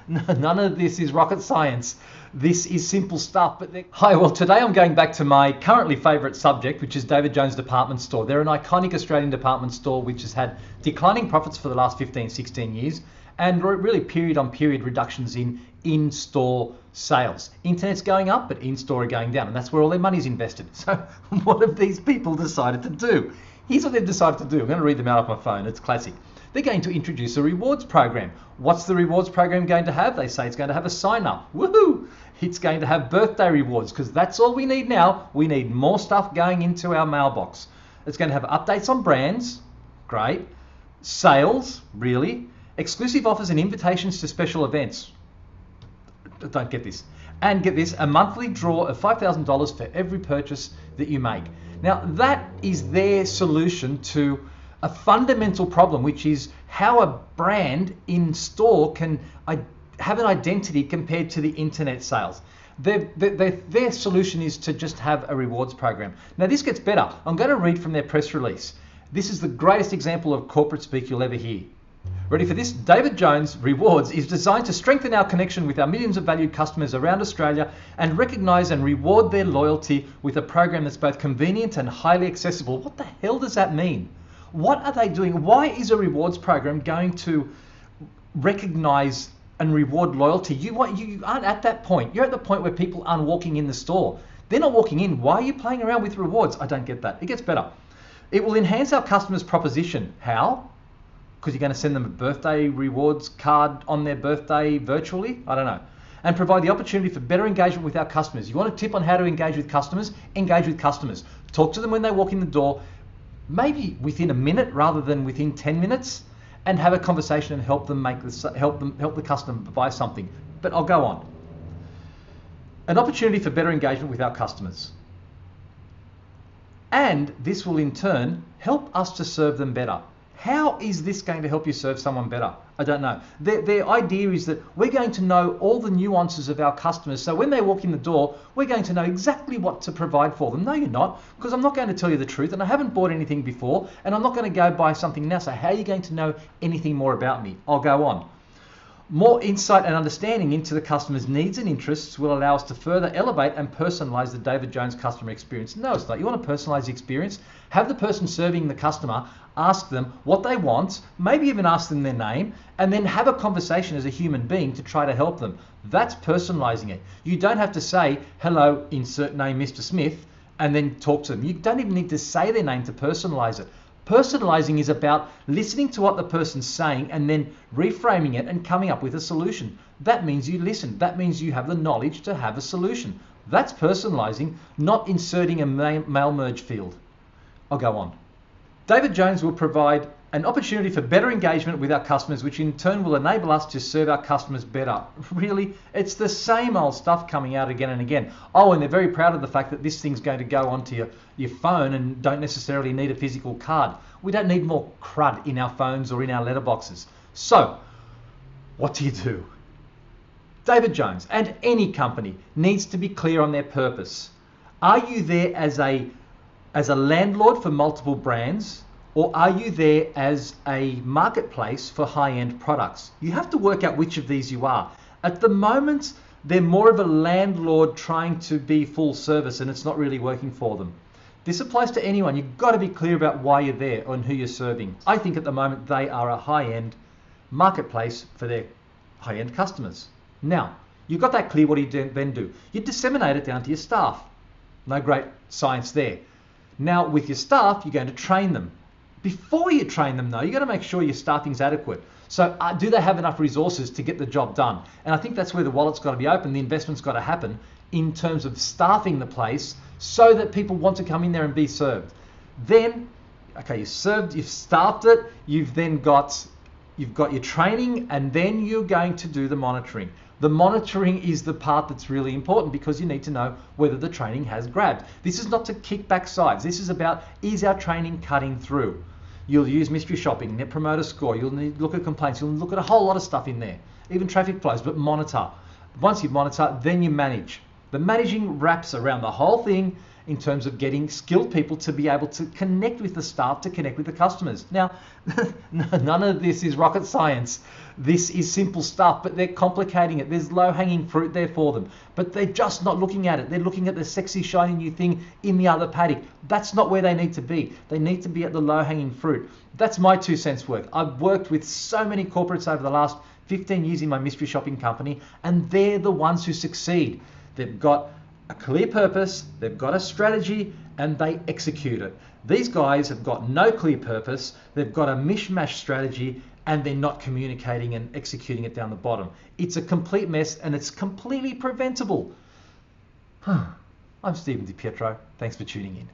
None of this is rocket science. This is simple stuff. Hi, well, today I'm going back to my currently favourite subject, which is David Jones Department Store. They're an iconic Australian department store which has had declining profits for the last 15, 16 years and really period on period reductions in in-store sales. Internet's going up, but in-store are going down, and that's where all their money's invested. So what have these people decided to do? Here's what they've decided to do. I'm going to read them out off my phone. It's classic. They're going to introduce a rewards program. What's the rewards program going to have? They say it's going to have a sign up. Woohoo! It's going to have birthday rewards, because that's all we need now. We need more stuff going into our mailbox. It's going to have updates on brands. Great. Sales, really. Exclusive offers and invitations to special events. Don't get this. And get this, a monthly draw of $5,000 for every purchase that you make. Now, that is their solution to a fundamental problem, which is how a brand in store can have an identity compared to the internet sales. Their solution is to just have a rewards program. Now, this gets better. I'm going to read from their press release. This is the greatest example of corporate speak you'll ever hear. Ready for this? David Jones Rewards is designed to strengthen our connection with our millions of valued customers around Australia and recognise and reward their loyalty with a program that's both convenient and highly accessible. What the hell does that mean? What are they doing? Why is a rewards program going to recognise and reward loyalty? You aren't at that point. You're at the point where people aren't walking in the store. They're not walking in. Why are you playing around with rewards? I don't get that. It gets better. It will enhance our customers' proposition. How? Because you're going to send them a birthday rewards card on their birthday virtually? I don't know. And provide the opportunity for better engagement with our customers. You want a tip on how to engage with customers? Engage with customers. Talk to them when they walk in the door, maybe within a minute rather than within 10 minutes, and have a conversation and help the customer buy something. But I'll go on. An opportunity for better engagement with our customers. And this will in turn help us to serve them better. How is this going to help you serve someone better? I don't know. Their idea is that we're going to know all the nuances of our customers. So when they walk in the door, we're going to know exactly what to provide for them. No, you're not, because I'm not going to tell you the truth, and I haven't bought anything before, and I'm not going to go buy something now. So how are you going to know anything more about me? I'll go on. More insight and understanding into the customer's needs and interests will allow us to further elevate and personalize the David Jones customer experience. No, it's not. You want to personalize the experience? Have the person serving the customer ask them what they want, maybe even ask them their name, and then have a conversation as a human being to try to help them. That's personalizing it. You don't have to say, hello, insert name, Mr. Smith, and then talk to them. You don't even need to say their name to personalize it. Personalizing is about listening to what the person's saying and then reframing it and coming up with a solution. That means you listen. That means you have the knowledge to have a solution. That's personalizing, not inserting a mail merge field. I'll go on. David Jones will provide an opportunity for better engagement with our customers, which in turn will enable us to serve our customers better. Really, it's the same old stuff coming out again and again. Oh, and they're very proud of the fact that this thing's going to go onto your phone and don't necessarily need a physical card. We don't need more crud in our phones or in our letterboxes. So, what do? David Jones and any company needs to be clear on their purpose. Are you there as a landlord for multiple brands? Or are you there as a marketplace for high-end products? You have to work out which of these you are. At the moment, they're more of a landlord trying to be full service, and it's not really working for them. This applies to anyone. You've got to be clear about why you're there and who you're serving. I think at the moment they are a high-end marketplace for their high-end customers. Now, you've got that clear. What do you then do? You disseminate it down to your staff. No great science there. Now, with your staff, you're going to train them. Before you train them, though, you've got to make sure your staffing's adequate. So do they have enough resources to get the job done? And I think that's where the wallet's got to be open, the investment's got to happen in terms of staffing the place so that people want to come in there and be served. Then, okay, you've staffed it, you've got your training, and then you're going to do the monitoring. The monitoring is the part that's really important because you need to know whether the training has grabbed. This is not to kick back sides. This is about, is our training cutting through? You'll use mystery shopping, net promoter score, you'll need to look at complaints, you'll look at a whole lot of stuff in there, even traffic flows, but monitor. Once you monitor, then you manage. The managing wraps around the whole thing. in terms of getting skilled people to be able to connect with the staff, to connect with the customers. Now, none of this is rocket science. This is simple stuff, but they're complicating it. There's low-hanging fruit there for them, but they're just not looking at it. They're looking at the sexy, shiny new thing in the other paddock. That's not where they need to be. They need to be at the low-hanging fruit. That's my 2 cents worth. I've worked with so many corporates over the last 15 years in my mystery shopping company, and they're the ones who succeed. They've got a clear purpose, they've got a strategy, and they execute it. These guys have got no clear purpose, they've got a mishmash strategy, and they're not communicating and executing it down the bottom. It's a complete mess, and it's completely preventable. I'm Stephen DiPietro. Thanks for tuning in.